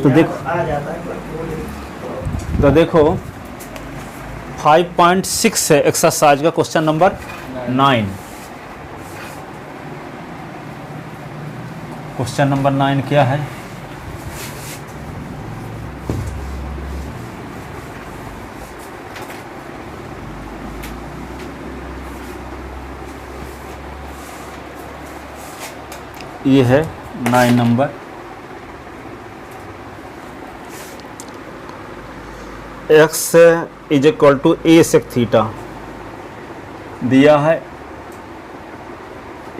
तो देखो आ जाता है तो देखो 5.6 है एक्सरसाइज का क्वेश्चन नंबर 9। क्वेश्चन नंबर 9 क्या है? ये है 9 नंबर। x is equal to a sec theta दिया है।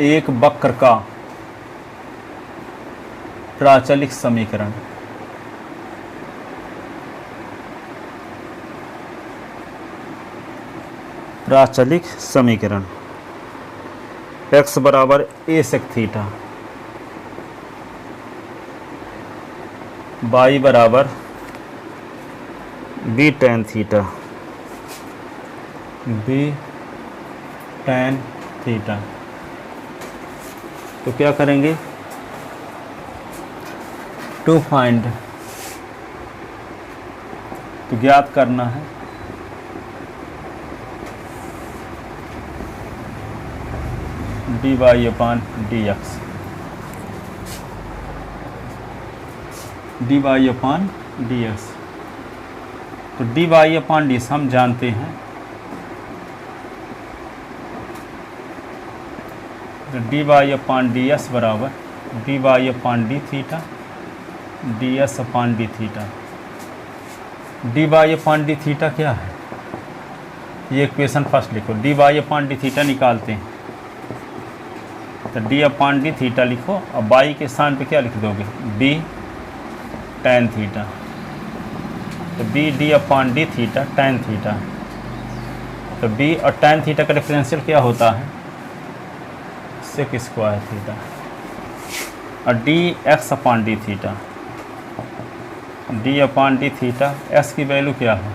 एक वक्र का प्राचलिक समीकरण। प्राचलिक समीकरण x बराबर a सेक थीटा, y बराबर b tan theta, b tan theta. तो क्या करेंगे? टू फाइंड, तो ज्ञात करना है dy upon dx, dy upon dx। तो dy अपान dx हम जानते हैं, तो dy अपान ds बराबर dy upon D theta, ds upon D theta. dy upon D theta क्या है? ये इक्वेशन फर्स्ट लिखो, dy अपान डी थीटा निकालते हैं। तो d अपान डी थीटा लिखो और y के स्थान पे क्या लिख दोगे? b tan theta. तो b d upon D theta tan theta. तो b और tan थीटा का डिफरेंशियल क्या होता है? Sec square theta. और d x upon D theta, d upon D theta, x की वैल्यू क्या है?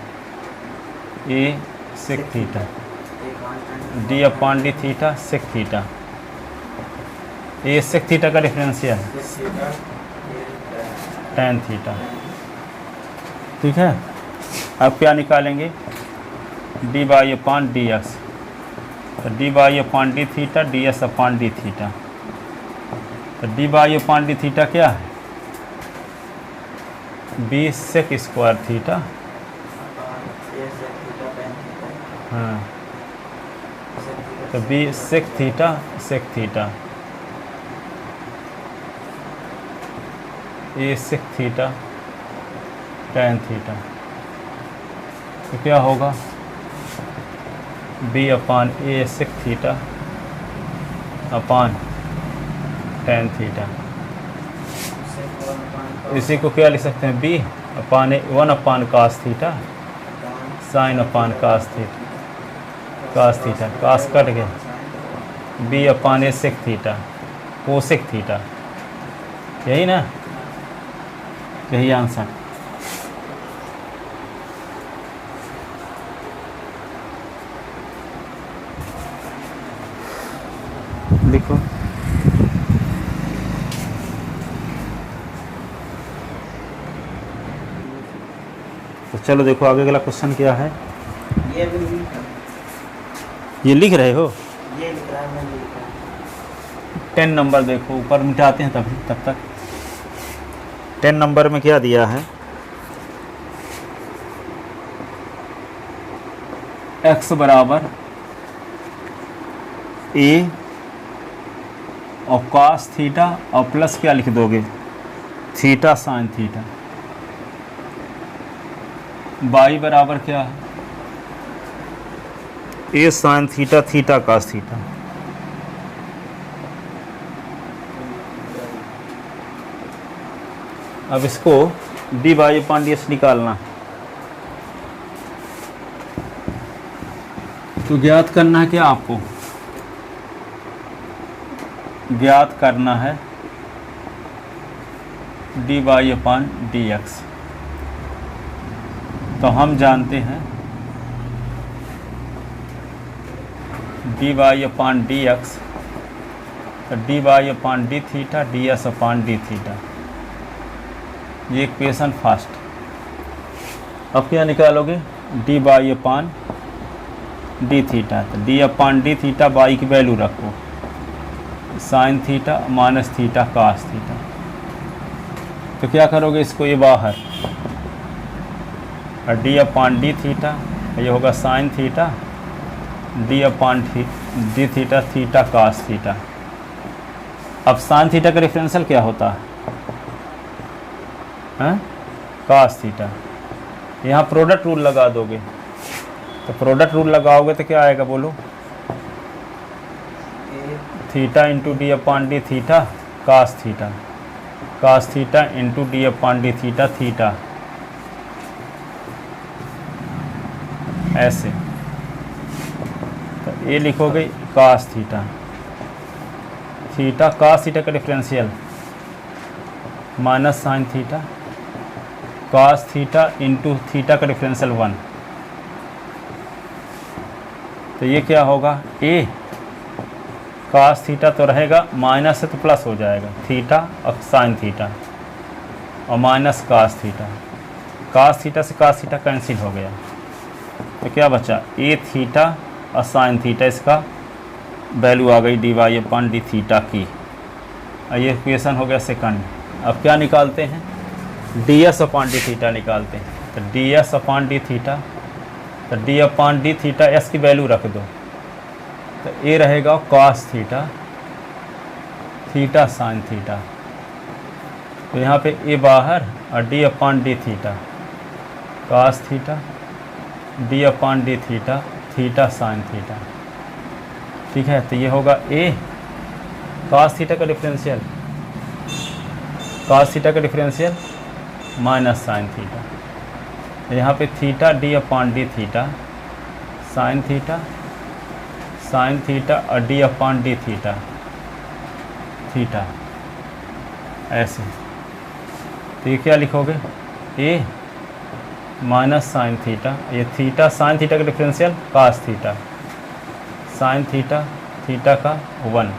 a sec theta, d upon D theta sec theta. a sec theta का डिफरेंशियल tan थीटा। ठीक है। अब क्या निकालेंगे? dy upon dx। तो dy upon D theta, ds upon D theta. तो dy अपान डी थीटा क्या है? b sec square theta. हाँ, तो b sec theta sec theta, a sec theta tan theta. तो क्या होगा? b upon a sec theta upon tan theta. इसी को क्या लिख सकते हैं? b upon 1 upon cos theta sine upon cos theta, cos theta, cos cut गया, b upon a sec theta cosec theta. यही ना, यही आंसर। लिखो। तो चलो देखो आगे अगला क्वेश्चन क्या है। ये लिख रहे हो? ये लिख रहा है, मैं लिख रहा हूँ। 10 नंबर देखो, ऊपर मिटाते हैं तब तक। 10 नंबर में क्या दिया है? x बराबर a और cos थीटा और प्लस क्या लिख दोगे? Theta sine theta. y बराबर क्या है? a sign theta theta cos theta. अब इसको dy अपान dx निकालना है। तो ज्ञात करना है क्या आपको? ज्ञात करना है dy अपान dx। तो हम जानते हैं dy अपान dx, तो dy upon D theta ds upon D theta. ये इक्वेशन फर्स्ट। अब क्या निकालोगे, d by upon D theta. तो d upon D theta by की वैल्यू रखो, sine theta minus theta cos theta. तो क्या करोगे, इसको ये बाहर, और डी अपान डी थीटा, ये होगा sine theta, d upon D theta theta cos theta. अब साइन थीटा का डिफरेंशियल क्या होता है, कास थीटा। यहाँ प्रोडक्ट रूल लगा दोगे, तो प्रोडक्ट रूल लगाओगे तो क्या आएगा बोलो, theta into d upon D theta cos theta, cos theta into d upon D theta theta, ऐसे। तो ये लिखोगे cos theta, theta cos theta का differential minus sine theta, cos theta into theta का डिफरेंशियल 1। तो ये क्या होगा, ए कास थीटा तो रहेगा, माइनस है तो प्लस हो जाएगा, थीटा और साइन थीटा और minus cos theta. Cos theta से कास थीटा कैंसिल हो गया, तो क्या बचा, ए थीटा और साइन थीटा, इसका वैल्यू आ गई d y upon D theta की। और ये इक्वेशन हो गया सेकंड। अब क्या निकालते हैं, d s upon D theta निकालते हैं। तो d s upon D theta, तो d upon D theta s की वैल्यू रख दो, तो ए रहेगा cos theta, theta sine theta. तो यहाँ पे ए बाहर और d upon D theta, cos theta, d upon D theta, theta sine theta. ठीक है, तो ये होगा ए कॉस थीटा का डिफरेंशियल, कॉस थीटा का डिफरेंशियल माइनस साइन थीटा। यहाँ पे theta d upon D theta, sine theta, sine theta और d upon D theta theta, ऐसे। तो ये क्या लिखोगे, ए माइनस साइन थीटा, ये थीटा साइन थीटा का differential cos theta, sine theta theta का 1।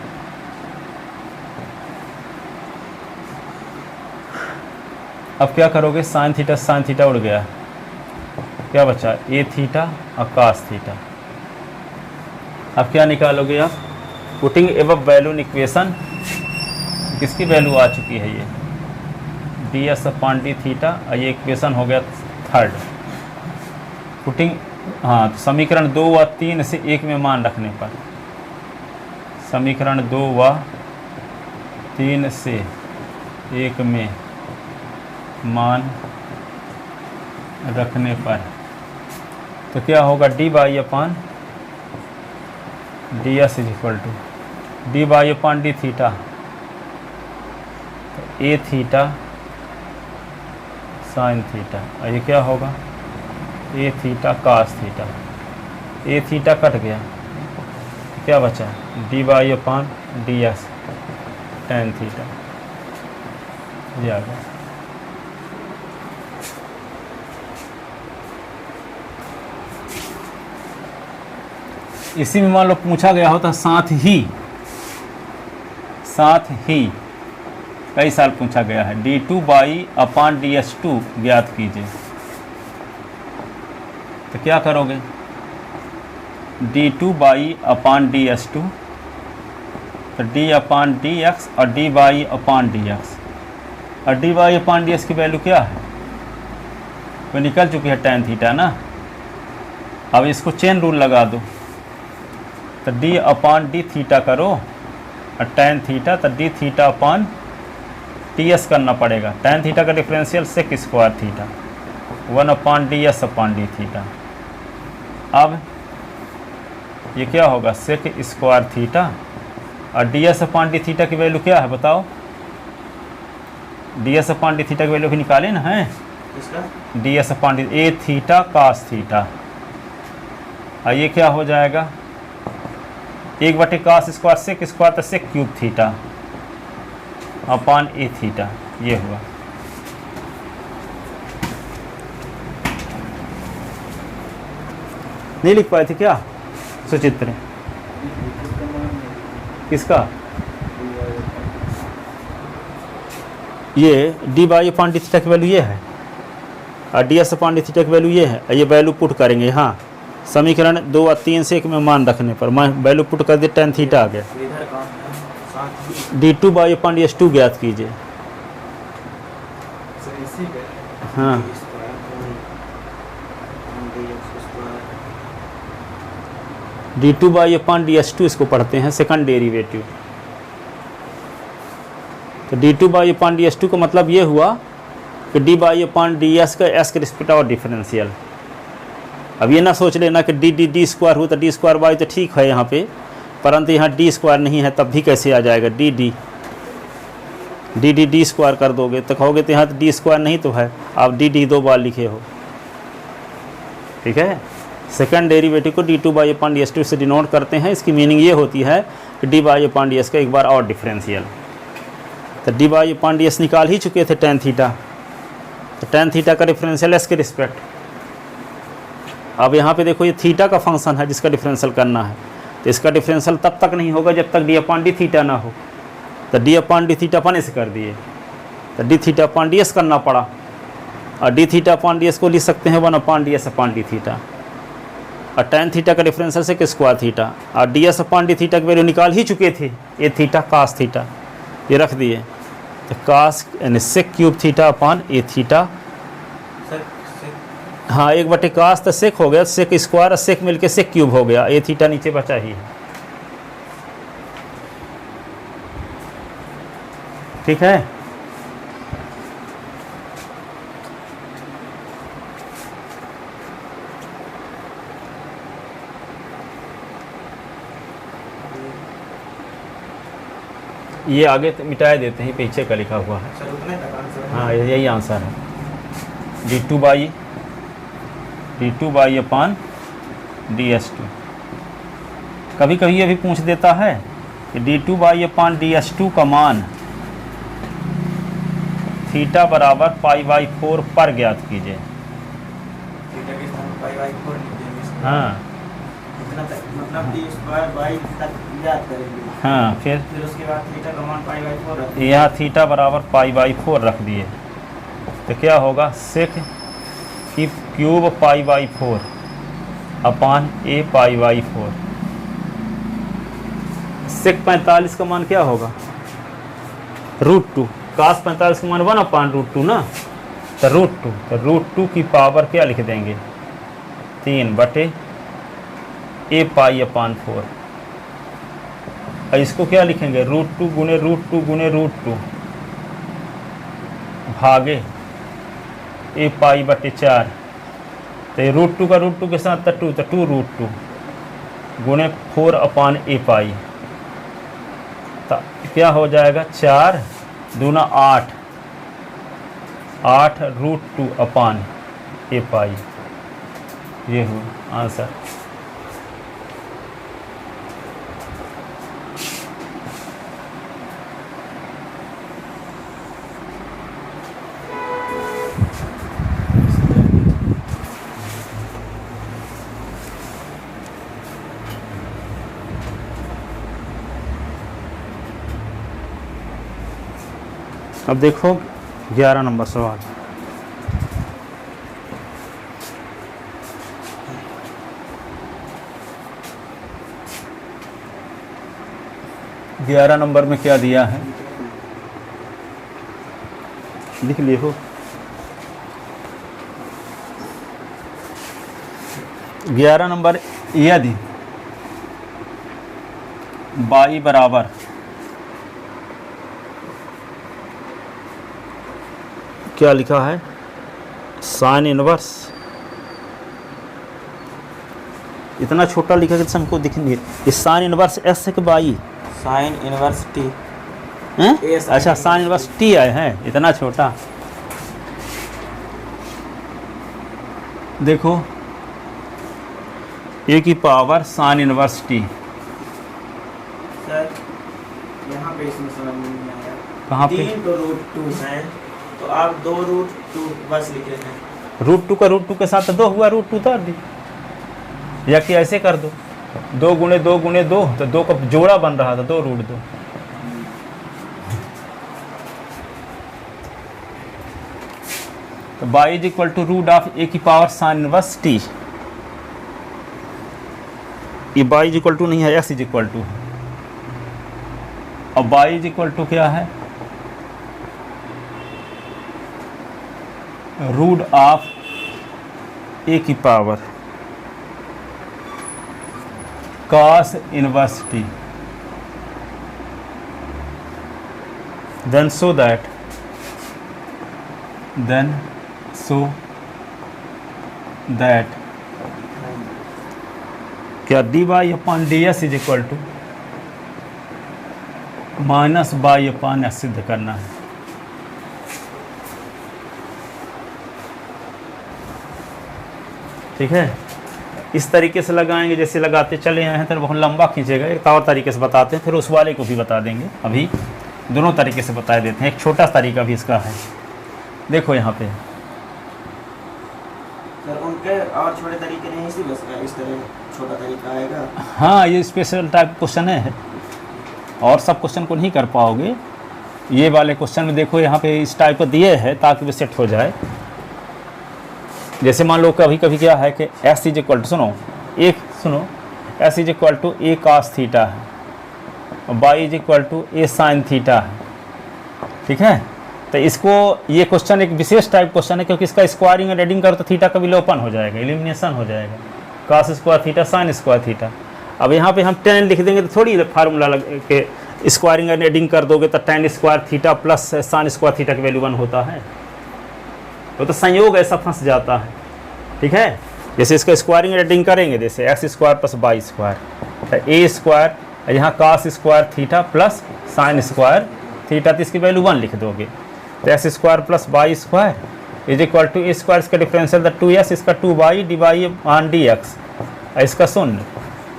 अब क्या करोगे, साइन थीटा साइन थीटा उड़ गया, क्या बचा, ए थीटा और कास थीटा। अब क्या निकालोगे आप, putting above value in equation, किसकी वैल्यू आ चुकी है, ये d s upon D theta, और ये इक्वेशन हो गया थर्ड। पुटिंग, हाँ, तो समीकरण 2 व 3 से 1 में मान रखने पर, समीकरण 2 व 3 से 1 में मान रखने पर, तो क्या होगा, d by upon d S is equal to d by upon D theta, तो ए थीटा साइन थीटा, और ये क्या होगा, a theta cos theta. A theta cut गया, क्या बचा, d by upon d x tan theta, ये आ गया। इसी में मान लो पूछा गया होता साथ ही कई साल पूछा गया है, d2 बाई अपान ds2 ज्ञात कीजिए। तो क्या करोगे, d2 बाई अपान ds2, तो d अपान dx और d बाई अपान dx, और d बाई अपान ds की वैल्यू क्या है, वो निकल चुकी है tan थीटा ना। अब इसको चेन रूल लगा दो, तो डी अपान डी थीटा करो और टेन थीटा, तो d theta upon t s करना पड़ेगा। टेन थीटा का differential sec square theta, 1 upon d s upon D theta. अब ये क्या होगा, सेक स्क्वायर थीटा, और d s upon D theta की वैल्यू क्या है बताओ, d s upon D theta की वैल्यू भी निकाले ना, है d s upon d, a theta cos theta, और ये क्या हो जाएगा, 1 कास स्क्वायर सेक स्क्वायर, तो सेक क्यूब थीटा अपान ए थीटा, ये हुआ। नहीं लिख पाए थे क्या सुचित्र, किसका, ये D by upon d theta की वैल्यू ये है और d S upon d theta की वैल्यू ये है। ये वैल्यू पुट करेंगे, हाँ समीकरण 2 और 3 से 1 में मान रखने पर मैं वैल्यू पुट कर दिया, tan थीटा आ गया। इधर कौन है साथ ही d two by upon d S two ज्ञात कीजिए। सर इसी पे हाँ d two by upon d S two इसको पढ़ते हैं सेकंड डेरिवेटिव। तो d two by upon d S two का मतलब ये हुआ कि d by upon d S का एस के रिस्पेक्ट और डिफरेंशियल। अब ये ना सोच लेना कि डी डी डी स्क्वायर हुआ तो डी स्क्वायर बाई तो ठीक है यहाँ पे, परंतु यहाँ डी स्क्वायर नहीं है तब भी कैसे आ जाएगा D D D D D square कर दोगे तो कहोगे तो यहाँ तो डी स्क्वायर नहीं तो है, आप डी डी 2 बार लिखे हो। ठीक है, सेकंड डेरिवेटिव को d two by upon d S two से डिनोट करते हैं। इसकी मीनिंग ये होती है कि d by upon d S का एक बार और डिफरेंशियल। तो d by upon d x निकाल ही चुके थे tan थीटा, तो tan थीटा का डिफरेंशियल एस के रिस्पेक्ट। अब यहाँ पे देखो ये थीटा का फंक्शन है जिसका डिफरेंशियल करना है, तो इसका डिफरेंशियल तब तक नहीं होगा जब तक डी अपॉन डी थीटा ना हो। तो डी अपॉन डी थीटा अपन ऐसे कर दिए, तो d theta upon d S करना पड़ा, और D theta upon d S को लिख सकते हैं 1 upon d S upon d theta, और tan थीटा का डिफरेंशियल से स्क्वायर थीटा, और d S upon d theta की वैल्यू निकाल ही चुके थे। ये थीटा कास थीटा ये रख दिए, तो कास यानी सेक क्यूब थीटा अपॉन ए थीटा। हाँ 1/, कास तो सेक हो गया, सेक स्क्वायर और सेक मिलके सेक क्यूब हो गया, ए थीटा नीचे बचा ही है। ठीक है, ये आगे मिटा देते हैं, पीछे का लिखा हुआ है। सर उतने तक आंसर हाँ यही आंसर है, d two by upon d S two. कभी कभी ये भी पूछ देता है कि d two by upon d S two का मान थीटा बराबर π/4 पर ज्ञात कीजिए। थीटा के स्थान पर π/4 लिख देंगे। हाँ इतना तक मतलब डी स्क्वायर बाई तक याद करेंगे। हाँ फिर उसके बाद थीटा का मान π/4 रख यहाँ थीटा बराबर π/4 रख दिए, तो क्या होगा सेक की क्यूब π/4 अपॉन ए π/4। सेक 45 का मान क्या होगा √2, कास 45 का मान 1 अपॉन √2 ना, तो √2, तो √2 की पावर क्या लिख देंगे 3/a π/4। और इसको क्या लिखेंगे √2 गुने √2 गुने √2 भागे a π/4। तो ये √2 का √2 के साथ तो 2, तो 2√2 गुने 4 अपॉन a π। तो क्या हो जाएगा 4 दूना 8, 8 √2 अपॉन a π। ये हुआ आंसर। अब देखो 11 नंबर सवाल। ग्यारह नंबर में क्या दिया है लिख लिखो। 11 नंबर यदि y बराबर क्या लिखा है साइन इनवर्स, इतना छोटा लिखा कि हमको दिख नहीं। ये साइन इनवर्स एस है कि बाई साइन इनवर्स टी हैं? अच्छा साइन इनवर्स टी आए हैं, इतना छोटा। देखो ए की power sine inverse T. Sir यहाँ पे इसमें समझ नहीं आया। कहाँ पे? 3 तो √2 है, तो आप 2 √2 बस लिख रहे हैं। √2 का √2 के साथ 2 हुआ, √2 उतार दी, या कि ऐसे कर दो 2 गुणे 2 गुणे 2, तो 2 का जोड़ा बन रहा था 2 √2। तो by is equal to root of a की पावर साइन इनवर्स टी। ये बाई इज इक्वल टू नहीं है, एक्स इज इक्वल टू, और बाई इज इक्वल टू क्या है, रूट ऑफ ए की power cos inverse t, then so that क्या dy upon ds is equal to minus by upon x सिद्ध करना है। ठीक है, इस तरीके से लगाएंगे जैसे लगाते चले आए हैं, तो बहुत लंबा खींचेगा। एक और तरीके से बताते हैं, फिर उस वाले को भी बता देंगे। अभी दोनों तरीके से बता देते हैं। एक छोटा तरीका भी इसका है, देखो यहाँ पे सर उनके और छोटे तरीके नहीं, इसी बस इस तरह छोटा तरीका आएगा। हाँ, ये स्पेशल टाइप क्वेश्चन है, और सब क्वेश्चन को नहीं कर पाओगे। ये वाले क्वेश्चन में देखो यहाँ पे इस टाइप का दिए है ताकि वो सेट हो जाए। जैसे मान लो कभी कभी क्या है कि एस इज इक्वल टू, सुनो x is equal to a cos theta है और by is equal to a sine theta है। ठीक है, तो इसको, ये क्वेश्चन एक विशेष टाइप क्वेश्चन है, क्योंकि इसका स्क्वायरिंग और एडिंग करो तो थीटा का विलोपन हो जाएगा, एलिमिनेशन हो जाएगा, cos square theta sine square theta. अब यहाँ पे हम टेन लिख देंगे तो थोड़ी फार्मूला लग के स्क्वायरिंग और एडिंग कर दोगे तो ten square theta plus sine square theta का वैल्यू 1 होता है। वो तो संयोग ऐसा फंस जाता है। ठीक है, जैसे इसका स्क्वायरिंग एडिंग करेंगे, जैसे x square plus y square, तो ए स्क्वायर यहाँ cos square theta plus sine square theta, तो इसकी वैल्यू 1 लिख दोगे। तो x square plus y square is equal to a square, इसका डिफरेंशियल द 2s, इसका 2 y d by upon d x, इसका 0।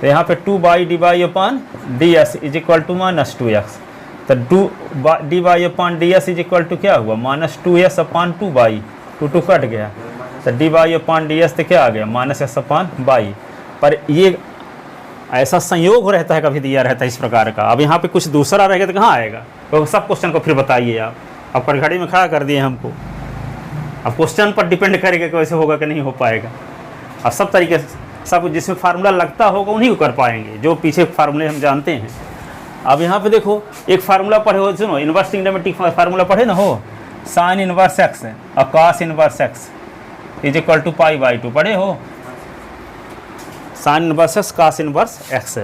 तो यहाँ पे 2 y d by upon d S is equal to minus 2x। तो d by upon d S is equal to क्या हुआ, minus 2s upon 2 by, 2 cut गया, तो d by upon d s तो क्या आ गया, माइनस एस अपॉन बाई। पर ये ऐसा संयोग रहता है, कभी दिया रहता है इस प्रकार का। अब यहाँ पे कुछ दूसरा रहेगा तो कहाँ आएगा, तो सब क्वेश्चन को फिर बताइए आप। अब कटघड़ी में खड़ा कर दिए हमको, अब क्वेश्चन पर डिपेंड करेगा कैसे होगा कि नहीं हो पाएगा। अब सब तरीके से, सब जिसमें फार्मूला लगता होगा उन्हीं को कर पाएंगे, जो पीछे फार्मूले हम जानते हैं। अब यहाँ पे देखो एक फार्मूला पढ़े हो, सुनो, इन्वर्स ट्रिग्नोमेट्रिक फार्मूला पढ़े ना हो, साइन इनवर्स एक्स और cos inverse x is equal to pi by 2 पढ़े हो। Sine inverse x cos inverse x,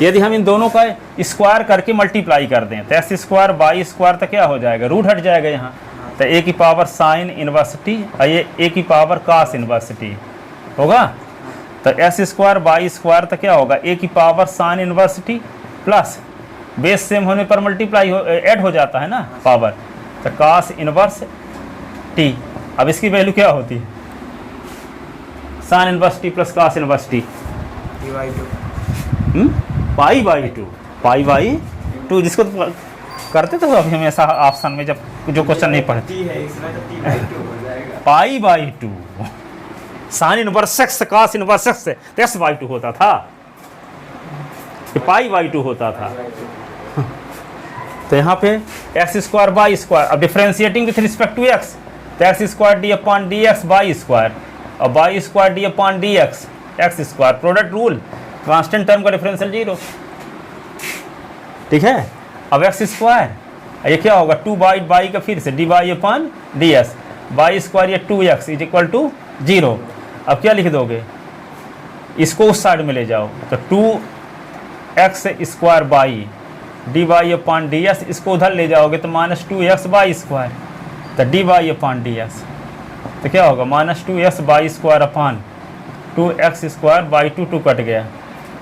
यदि हम इन दोनों का स्क्वायर करके मल्टीप्लाई कर दें तो एक्स स्क्वायर बाई स्क्वायर तो क्या हो जाएगा, रूट हट जाएगा यहाँ, तो ए की पावर साइन इनवर्स टी और ये ए की पावर कॉस इनवर्स टी होगा। तो एक्स स्क्वायर बाई स्क्वायर तो क्या होगा, ए की power sine inverse t plus base same होने पर मल्टीप्लाई ऐड हो जाता है ना पावर, तो कॉस इनवर्स टी। अब इसकी वैल्यू क्या होती है, sign inverse t plus cos inverse T pi by 2, जिसको करते थे अभी हमेशा ऑप्शन में, जब जो क्वेश्चन नहीं पढ़ते, पाई by 2 sign inverse x cos inverse x तो एक्स बाई 2 होता था, कि पाई बाई 2 होता था। तो यहाँ पे एक्स स्क्वायर बाई स्क्वायर, अब differentiating with respect to x, तो x square d upon d x by square और by square d upon d x x square, product rule, constant term का डिफरेंशियल 0। ठीक है, अब एक्स स्क्वायर ये क्या होगा, 2 बाई का फिर से D by upon d S, by square ये 2x इज इक्वल टू 0। अब क्या लिख दोगे, इसको उस साइड में ले जाओ, तो 2x square by d by upon d S, इसको उधर ले जाओगे तो माइनस 2x बाई स्क्वायर, तो d by upon d s, तो क्या होगा minus 2s by square upon 2x square by 2 cut गया,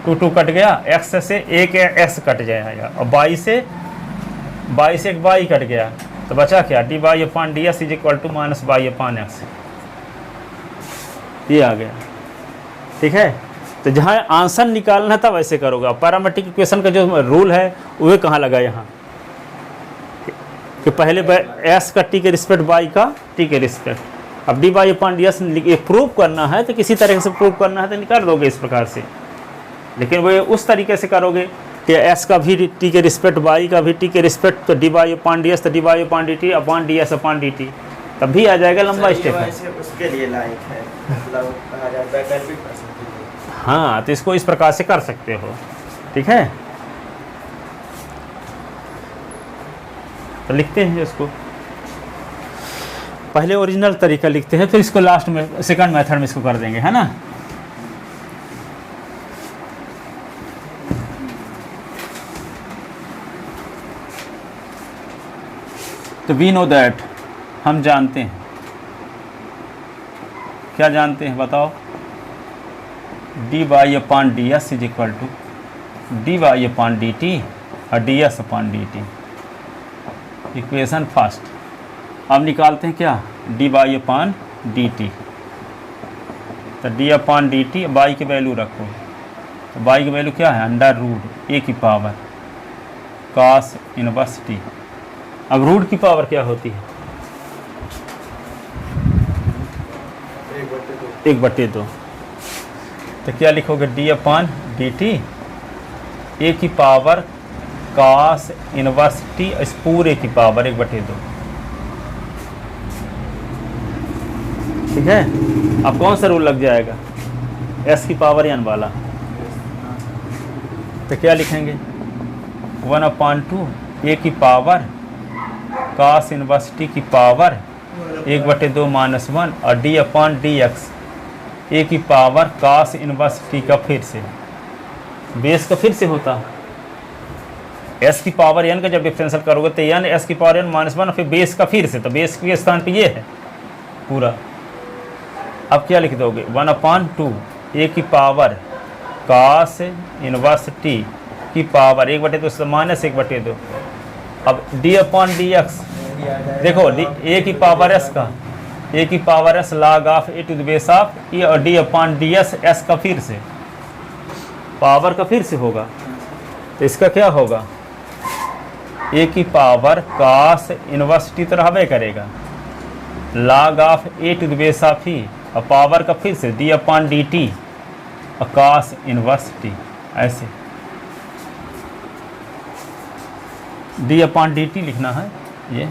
2 कट गया, x से एक x कट जाएगा और बाई से एक बाई कट गया, तो बचा क्या, d by upon d S is equal to minus by upon x, ये आ गया। ठीक है, तो जहाँ आंसर निकालना है तब ऐसे करोगे। पैरामेट्रिक इक्वेशन का जो रूल है वो कहाँ लगा, यहाँ कि पहले एस का टी के रिस्पेक्ट बाई का टी के रिस्पेक्ट। अब D by upon d S prove करना है तो किसी तरह से प्रूव करना है तो निकाल दोगे इस प्रकार से, लेकिन वो उस तरीके से करोगे कि एस का भी टी के रिस्पेक्ट बाई का भी टी के रिस्पेक्ट, तो d by upon d s, तो d by upon d t upon d S upon d t, तब भी आ जाएगा, लंबा सर, ये स्टेप है। वैसे उसके लिए लायक है, मतलब कहा जाए वैकल्पिक प्रश्न के लिए। हाँ, तो इसको इस प्रकार से कर सकते हो, ठीक है। तो लिखते हैं इसको, पहले ओरिजिनल तरीका लिखते हैं, फिर इसको लास्ट में सेकंड मेथड में इसको कर देंगे, है ना। तो वी नो दैट, हम जानते हैं, क्या जानते हैं बताओ, d y upon d S is equal to d y upon d t और d S upon d t. Equation first, अब निकालते हैं क्या, d y upon d t. तो d upon d t, y की वैल्यू रखो, तो Y की वैल्यू क्या है, अंडर रूट ए की पावर कॉस इनवर्स टी। अब रूट की पावर क्या होती है, 1/2। तो क्या लिखोगे, D upon d t a की पावर कॉस इनवर्स टी, इस पूरे की पावर 1/2। ठीक है। अब कौन सा रूल लग जाएगा, एस की पावर एन वाला। तो क्या लिखेंगे, 1/2 ए की पावर कॉस इनवर्स टी की पावर 1/2 माइनस 1 और d upon d x a की पावर कॉस इनवर्स टी का फिर से बेस का फिर से होता, एस की पावर एन का जब डिफरेंशियल करोगे तो एन एस की पावर एन माइनस 1 फिर बेस का फिर से, तो बेस के स्थान पे ये है पूरा। अब क्या लिख दोगे, 1/2 ए की पावर कॉस इनवर्स टी की पावर 1/2 माइनस 1/2। अब डी अपॉन डी एक्स, देखो ए की पावर एस का, ए की power s log of a to the base of a, और डी अपॉन डी एस का फिर से पावर का फिर से होगा। तो इसका क्या होगा, ए की पावर कॉस इनवर्स टी तो रहबे करेगा, log of a to the base of e, और पावर का फिर से डी अपॉन डी टी और कॉस इनवर्स टी, ऐसे डी अपॉन डी टी लिखना है ये।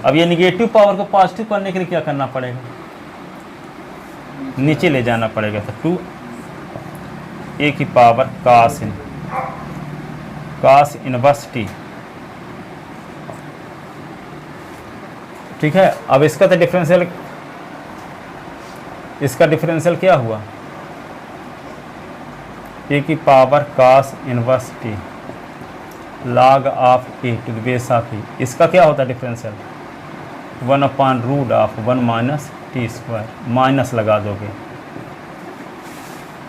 अब ये निगेटिव पावर को पॉजिटिव करने के लिए क्या करना पड़ेगा, नीचे ले जाना पड़ेगा। तो 2 ए की पावर कॉस इनवर्स टी, ठीक है। अब इसका तो डिफरेंशियल, इसका डिफरेंशियल क्या हुआ, ए की power cos inverse t log of a to the base of e, इसका क्या होता है differential, 1/√1 minus t square, minus लगा दोगे,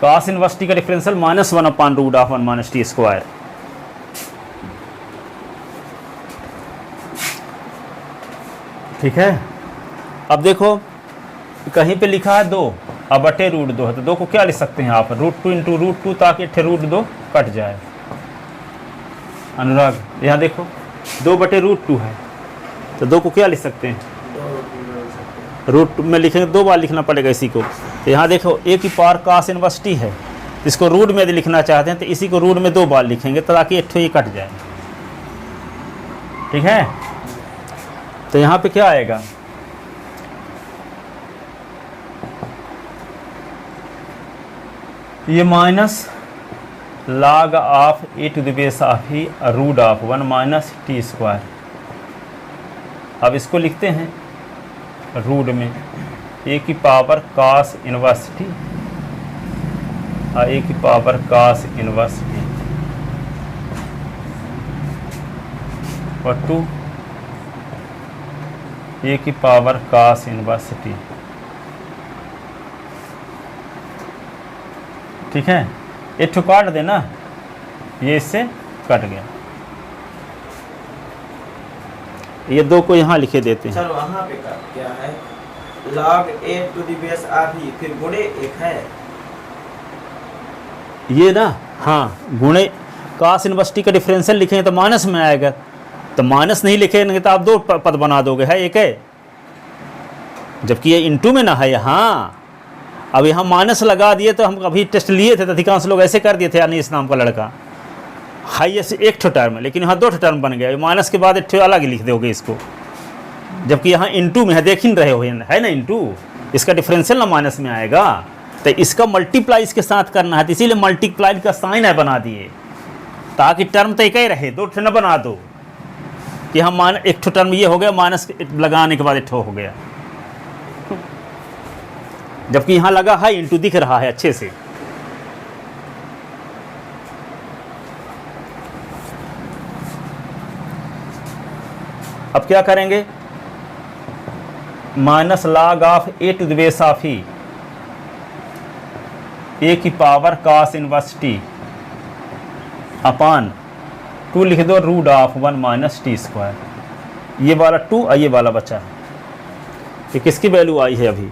कॉस इनवर्स टी का differential minus 1/√1 minus t square. ठीक है। अब देखो कहीं पे लिखा है 2 अब बटे √2 है, तो 2 को क्या लिख सकते हैं आप, √2 इंटू √2, ताकि इट्ठे √2 कट जाए। अनुराग यहाँ देखो 2/√2 है, तो 2 को क्या लिख सकते हैं, रूट में लिखेंगे, 2 बार लिखना पड़ेगा इसी को। तो यहाँ देखो ए की पावर कॉस इनवर्स टी है, इसको रूट में यदि लिखना चाहते हैं तो इसी को रूट में 2 बार लिखेंगे ताकि इट्ठे ये कट जाए। ठीक है। तो यहाँ पे क्या आएगा, ये minus log of a to the base of e √1 minus t square. अब इसको लिखते हैं रूट में, ए की पावर कॉस इनवर्स टी और ए की पावर कॉस इनवर्स टी और 2 ए की पावर कॉस इनवर्स टी। ठीक है। ये ठो काट देना, ये इससे कट गया, ये 2 को यहाँ लिखे देते हैं। चलो वहाँ पे क्या है, log a to the base of e, फिर गुणे 1 है ये ना, हाँ गुणे कॉस इनवर्स टी का डिफरेंशियल लिखेंगे तो माइनस में आएगा, तो माइनस नहीं लिखेंगे तो आप 2 पद बना दोगे, है एक है, जबकि ये इंटू में ना है यहाँ। अब यहाँ माइनस लगा दिए, तो हम अभी टेस्ट लिए थे तो अधिकांश लोग ऐसे कर दिए थे, यानी इस नाम का लड़का हाईएस्ट एक ठो टर्म, लेकिन यहाँ दो ठो टर्म बन गया, माइनस के बाद एक ठो अलग ही लिख दोगे इसको, जबकि यहाँ इनटू में है, देख ही रहे हो है ना इनटू, इसका डिफरेंशियल ना माइनस में आएगा, तो इसका मल्टीप्लाई इसके साथ करना है, तो इसीलिए मल्टीप्लाई का साइन है बना दिए, ताकि टर्म तो एक ही रहे, दो ठो ना बना दो कि हम मान एक ठो टर्म ये हो गया, माइनस लगाने के बाद एक ठो हो गया, जबकि यहाँ लगा है इनटू दिख रहा है अच्छे से। अब क्या करेंगे, minus log of a to the base of e a की power cos inverse t upon 2 लिख दो root of 1 minus t square, ये वाला 2 और ये वाला बचा है, ये किसकी वैल्यू आई है अभी,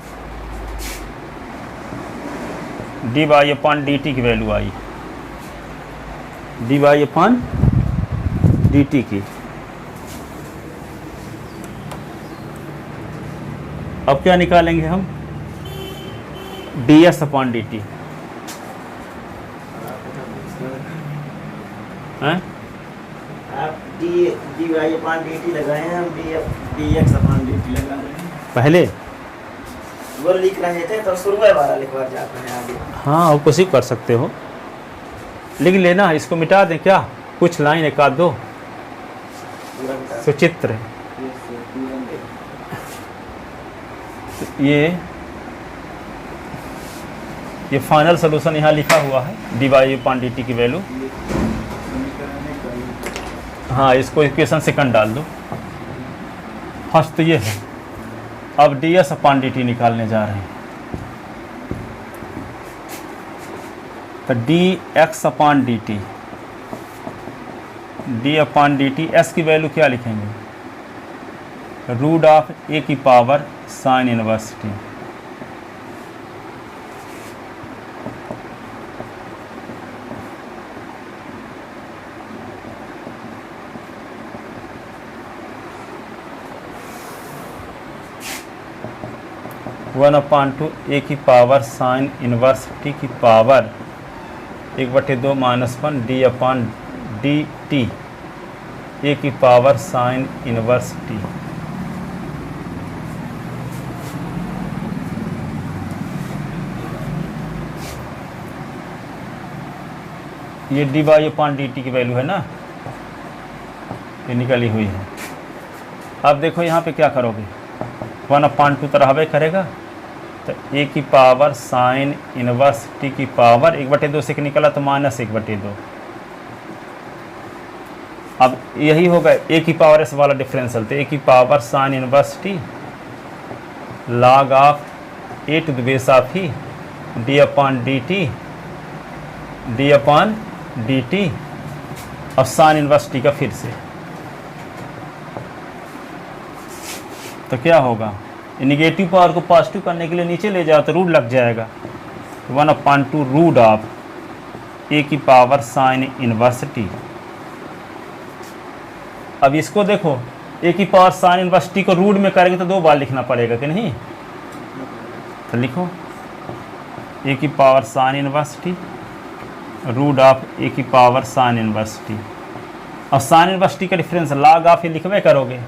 d y upon d t की वैल्यू आई, d y upon d t की। अब क्या निकालेंगे हम, d S upon d t, आप d y upon d t लगाए हैं, हम d x upon d t लगा रहे हैं। पहले वो लिख रहे थे तो शुरू वाला लिखवा जाते हैं आगे। हाँ वो कुछ ही कर सकते हो, लिख लेना, इसको मिटा दें क्या, कुछ लाइन एक आध दो सुचित्र, ये फाइनल सोल्यूशन यहाँ लिखा हुआ है, d y upon d t की वैल्यू, हाँ इसको इक्वेशन सेकंड डाल दो, फर्स्ट तो ये है। अब d S upon d t निकालने जा रहे हैं, तो d x upon d t, d upon d t, s की वैल्यू क्या लिखेंगे, रूट ऑफ ए की power sine inverse t, one upon two a की पावर साइन इनवर्स टी की power 1/2 minus 1 d upon d t a की power sine inverse t. ये d y upon d t की value है ना, ये निकली हुई है। अब देखो यहाँ पे क्या करोगे, 1/2 तो रहबे करेगा, तो ए की पावर साइन इनवर्स टी की पावर 1/2 से निकला तो माइनस 1/2। अब यही होगा ए की पावर एस वाला डिफरेंशियल, तो ए की power sine inverse t log of a to the base of e d upon d t, d upon d t, और साइन इनवर्स टी का फिर से, तो क्या होगा, निगेटिव पावर को पॉजिटिव करने के लिए नीचे ले जाओ तो रूट लग जाएगा, 1/2 रूट ऑफ ए की पावर साइन इनवर्स टी। अब इसको देखो, ए की पावर साइन इनवर्स टी को रूट में करेंगे तो 2 बार लिखना पड़ेगा कि नहीं, तो लिखो ए की power sine inverse t root of a की पावर साइन इनवर्स टी, और साइन इनवर्स टी का डिफरेंस लॉग ऑफ ये लिखवे करोगे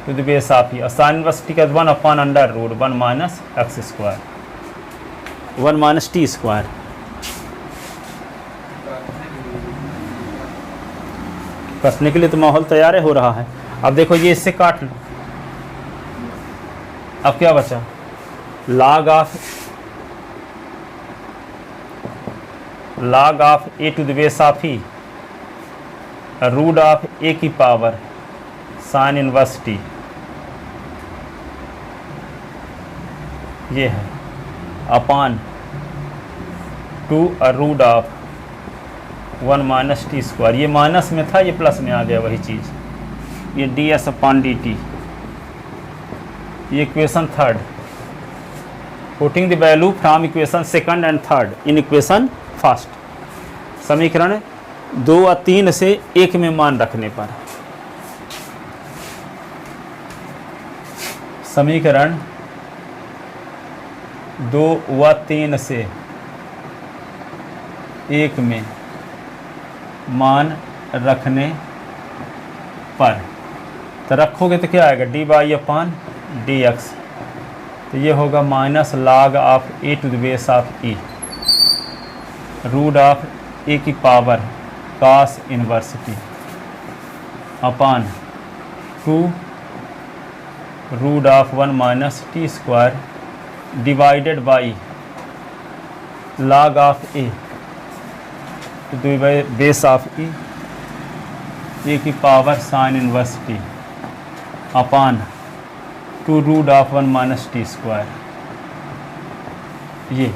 to the base of e, और साइन इनवर्स टी का 1/√1 minus x square, 1 minus t square. कसने के लिए तो माहौल तैयार हो रहा है। अब देखो ये इससे काट लो, अब क्या बचा, log of a to the base of e root of a की पावर साइन इनवर्स टी, ये है upon 2 root of 1 minus t square, ये माइनस में था ये प्लस में आ गया वही चीज़, ये d S upon d t, ये equation third, putting the value from equation second and third in equation first, समीकरण 2 और 3 से 1 में मान रखने पर, समीकरण 2 व 3 से 1 में मान रखने पर। तो रखोगे तो क्या आएगा, d y upon d x. तो ये होगा minus log of a to the base of e root of a की power cos inverse t upon 2 root of 1 minus t square divided by log of a to the base of a की power sine inverse t upon 2 root of 1 minus t square. ये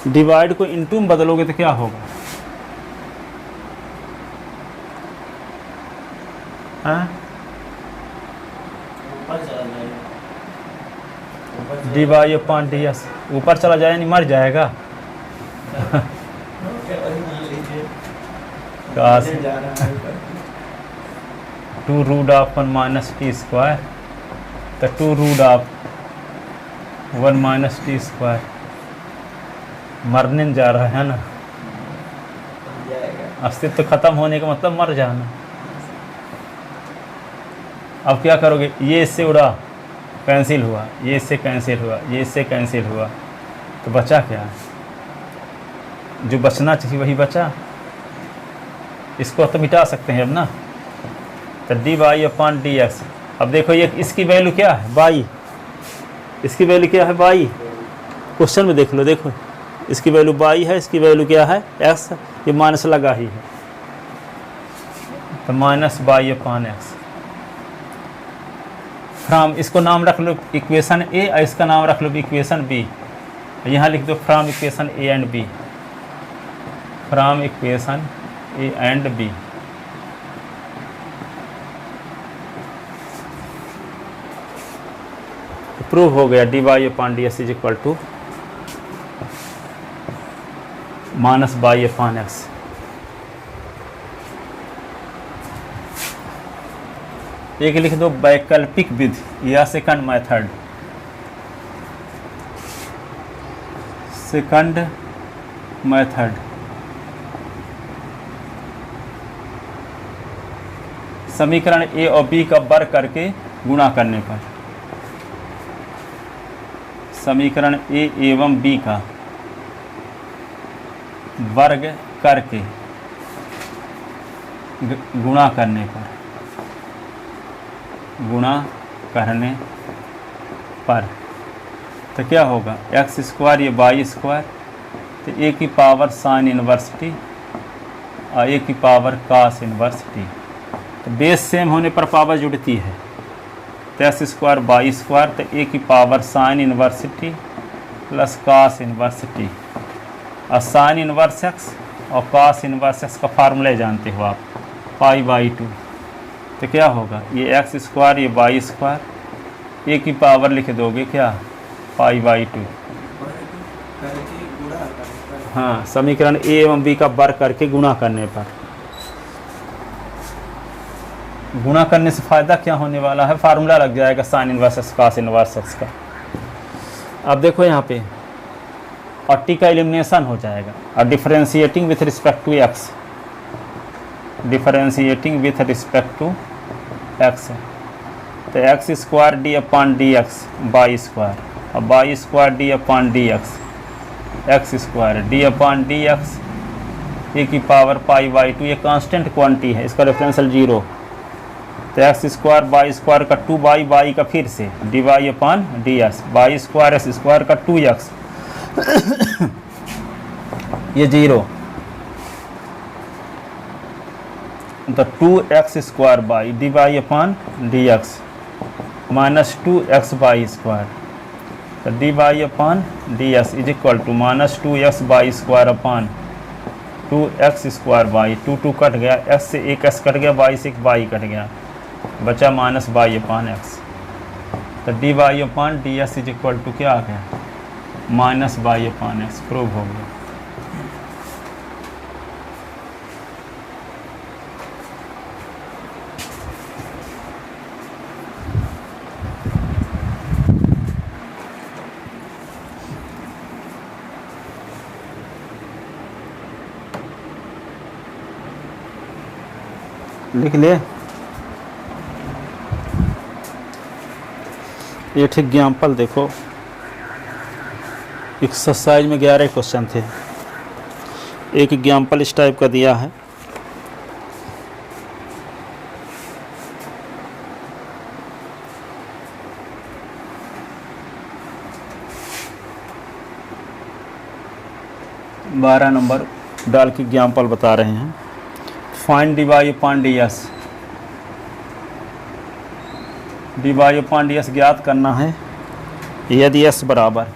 divide को into में बदलोगे तो क्या होगा, हाँ D y upon d x ऊपर चला जाए नहीं मर जाएगा। Two root of 1 minus t square, तो 2 root of 1 minus t square मरने जा रहा है ना, अस्तित्व खत्म होने का मतलब मर जाना। अब क्या करोगे, ये इससे उड़ा कैंसिल हुआ, ये इससे कैंसिल हुआ, ये इससे कैंसिल हुआ, तो बचा क्या, जो बचना चाहिए वही बचा। इसको तो मिटा सकते हैं अब ना। तो d y upon d x. अब देखो ये इसकी वैल्यू क्या है, वाई, इसकी वैल्यू क्या है वाई, क्वेश्चन में देख लो, देखो इसकी वैल्यू वाई है, इसकी वैल्यू क्या है एक्स, ये माइनस लगा ही है, तो minus y upon x. From, इसको नाम रख लो इक्वेशन ए और इसका नाम रख लो इक्वेशन बी। यहाँ लिख दो from equation A and B, from equation A and B. Prove हो गया d y upon d S is equal to minus y upon x. एक लिख दो वैकल्पिक विधि या सेकंड मेथड, सेकंड मेथड। समीकरण ए और बी का वर्ग करके गुणा करने पर, समीकरण ए एवं बी का वर्ग करके गुणा करने पर, गुणा करने पर तो क्या होगा, एक्स स्क्वायर ये वाई स्क्वायर, तो ए की पावर साइन इनवर्स टी और ए की पावर कास इनवर्स टी। तो बेस सेम होने पर पावर जुड़ती है, तो एक्स स्क्वायर वाई स्क्वायर, तो ए की power sine inverse t plus cos inverse t. और साइन इनवर्स एक्स और कास इनवर्स एक्स का फार्मूला जानते हो आप, पाई बाई 2। तो क्या होगा, ये एक्स स्क्वायर ये वाई स्क्वायर, ए की पावर लिख दोगे क्या, पाई बाई 2। हाँ, समीकरण ए एवं बी का वर्ग करके गुणा करने पर, गुणा करने से फ़ायदा क्या होने वाला है, फार्मूला लग जाएगा साइन इनवर्स एक्स कास इनवर्स एक्स का। अब देखो यहाँ पे और टी का एलिमिनेशन हो जाएगा, और differentiating with respect to x, differentiating with respect to x, तो x square d upon d x y square, और y square d upon d x x square d upon d x a की power pi by 2। ये constant quantity है, इसका referential 0। तो x square Y square का 2 by Y का फिर से d y upon d x, y square x square का 2x ये 0, तो 2x square by d y upon d x minus 2x y square, तो d y upon d x is equal to minus 2x y square upon 2x square by 2 cut गया, x से एक x cut गया, y से एक y cut गया, बचा minus y upon x. तो d y upon d S is equal to क्या आ गया, minus y upon x. Prove हो गया। लिख ले। एक एग्जाम्पल देखो, एक्सरसाइज में 11 क्वेश्चन थे, एक एग्जाम्पल इस टाइप का दिया है। बारह नंबर डाल के एग्जाम्पल बता रहे हैं। Find dy upon ds, dy upon ds ज्ञात करना है यदि s बराबर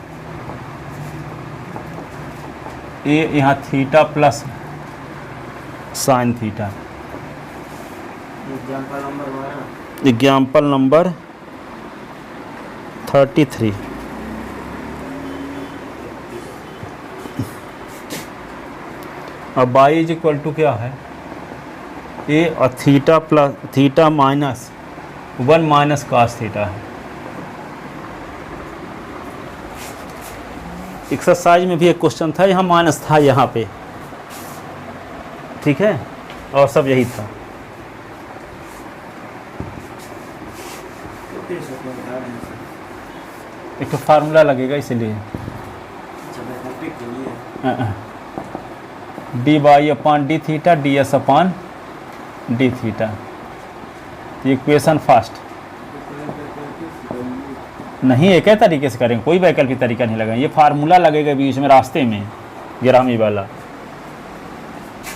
ए यहाँ theta plus sine theta. Example number 33। अब y इज इक्वल टू क्या है, ए और theta plus theta minus 1 minus cos theta है। एक्सरसाइज में भी एक क्वेश्चन था, यहाँ माइनस था यहाँ पे, ठीक है, और सब यही था। एक तो फार्मूला लगेगा इसलिए d y upon d theta d S upon d theta. Equation fast नहीं, एक ही तरीके से करेंगे, कोई वैकल्पिक तरीका नहीं लगाएंगे। ये फार्मूला लगेगा बीच में रास्ते में, ग्रामी वाला।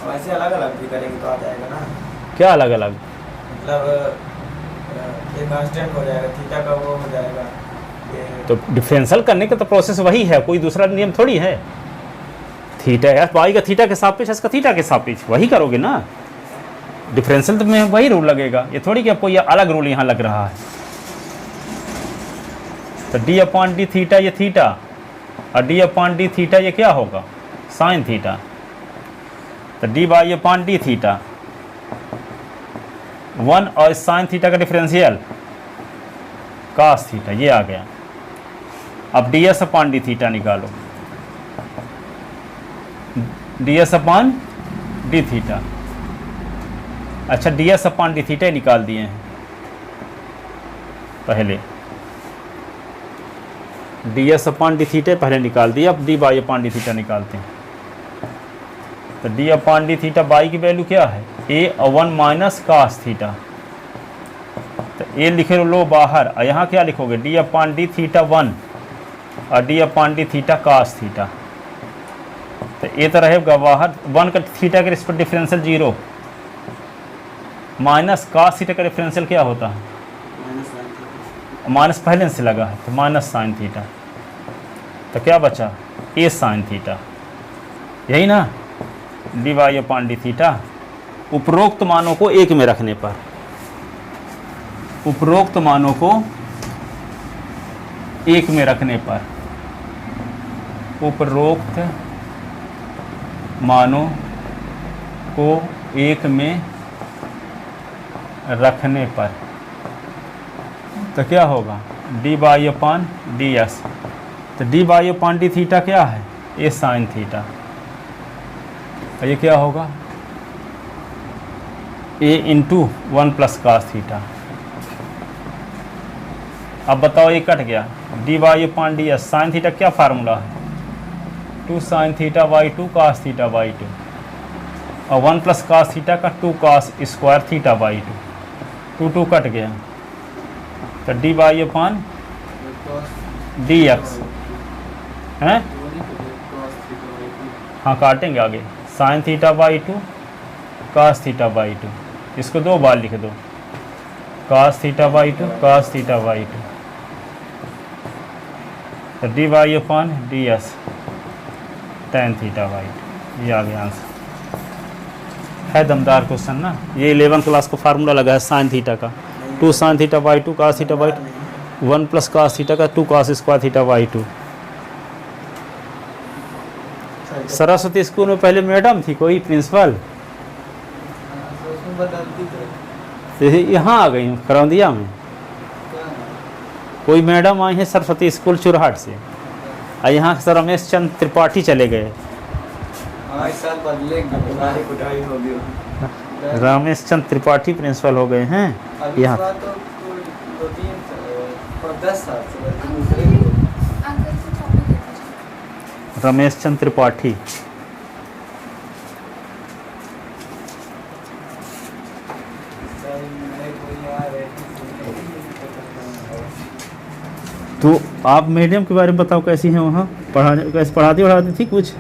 वैसे अलग अलग भी करेंगे तो आ जाएगा ना। क्या अलग अलग, मतलब ये कांस्टेंट हो जाएगा, थीटा का वो हो जाएगा। तो डिफरेंशियल करने का तो प्रोसेस वही है, कोई दूसरा नियम थोड़ी है। थीटा है वाई का थीटा के सापेक्ष, इसका थीटा के सापेक्ष, वही करोगे ना। डिफरेंशियल तो में वही रूल लगेगा, ये थोड़ी कि आपको ये अलग रूल यहाँ लग रहा है। तो डी अपॉन डी थीटा ये थीटा, और डी अपॉन डी थीटा ये क्या होगा, साइन थीटा। तो d y upon d theta 1 और साइन थीटा का डिफरेंशियल कास थीटा, ये आ गया। अब d S upon d theta निकालो, d S upon d theta. अच्छा, d S upon d theta निकाल दिए हैं पहले, d S upon d theta पहले निकाल दिया, अब d y upon d theta निकालते हैं। तो d upon d theta y की वैल्यू क्या है, ए और 1 माइनस कास थीटा। तो ए लिखे लो बाहर, और यहाँ क्या लिखोगे, डी अपॉन डी थीटा 1 और d upon d theta cos theta. तो ए तो रहेगा बाहर, 1 का थीटा के respect differential 0, minus cos theta का डिफरेंशियल क्या होता है, माइनस पहले से लगा है, तो माइनस साइन थीटा। तो क्या बचा, ए साइन थीटा, यही ना। D y upon d theta उपरोक्त मानों को एक में रखने पर, उपरोक्त मानों को एक में रखने पर, उपरोक्त मानों को एक में रखने पर, तो क्या होगा, d y upon d s. तो d y upon d theta क्या है, ए साइन थीटा, और ये क्या होगा, a into 1 plus cos theta. अब बताओ ये कट गया, d y upon d s sine theta क्या फार्मूला है, 2 sine theta by 2 cos theta by 2, और 1 प्लस कास थीटा का 2 cos square theta by 2, 2 cut गया। तो d y upon d x है, हाँ काटेंगे आगे, sine theta by 2 cos theta by 2, इसको 2 बार लिख दो, cos theta by 2 cos theta by 2। तो d y upon d x tan theta by 2, ये आ गया आंसर। है दमदार क्वेश्चन ना, ये 11th क्लास का फार्मूला लगा है साइन थीटा का, 2 sine theta by 2 cos theta by 2, 1 plus cos theta का 2 cos square theta by 2। Saraswati school में पहले मैडम थी कोई प्रिंसिपल, यहाँ आ गई करौंदिया में कोई मैडम आई है सरस्वती स्कूल चुरहाट से, और यहाँ से रमेश चंद्र त्रिपाठी चले गए। रमेश चंद्र त्रिपाठी प्रिंसिपल हो गए हैं अभी यहाँ। बात तो 10 साल से अंकल से कॉपी दे दीजिए। रमेश चंद्र त्रिपाठी। तो आप मीडियम के बारे में बताओ, कैसी हैं वहाँ पढ़ाने, कैसे पढ़ाती थी कुछ?